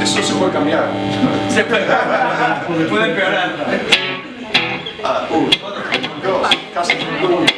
Eso se puede cambiar. Se puede empeorar. Uno, dos, casi uno, dos.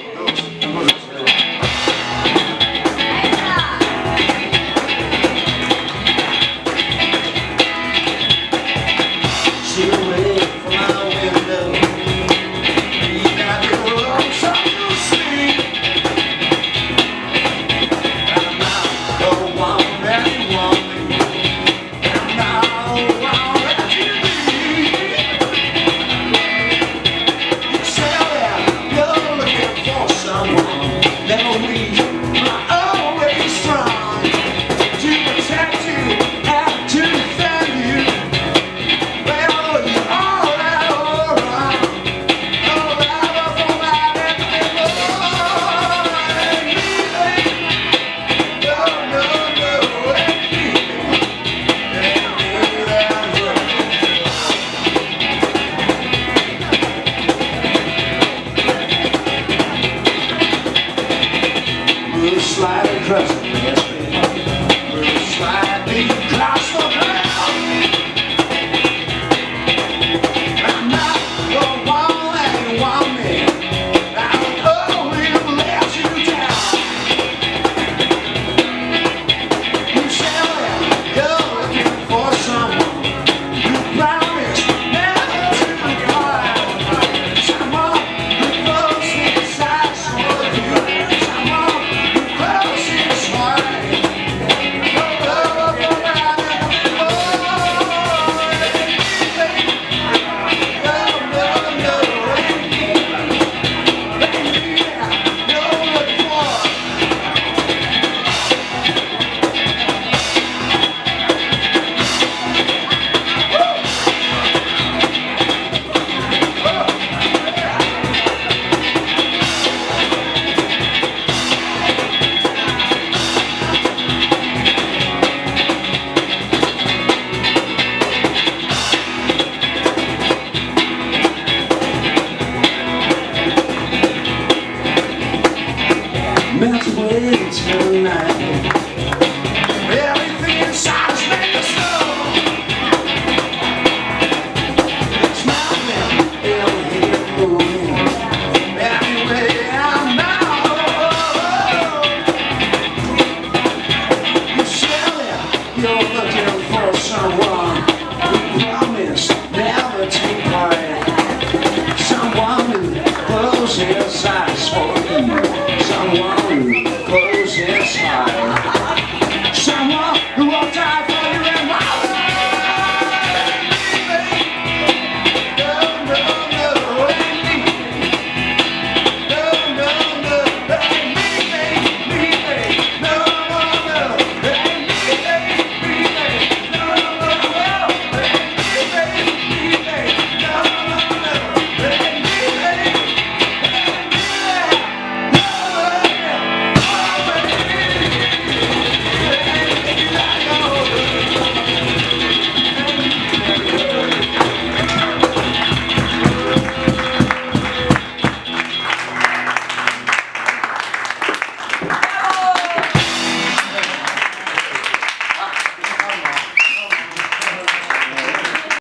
Slide across the past me, slide me across the ground. I'm not the one that you want me. I'll only let you down. You say that you're looking for someone. You promised never to go out. Someone who closes his eyes for you. Melt away tonight. Everything inside is made of snow. It's melting, everything moving. Anyway, I'm now. You say you're looking for someone who promised never to part. Someone who closes his eyes for you. Someone who closes his eyes.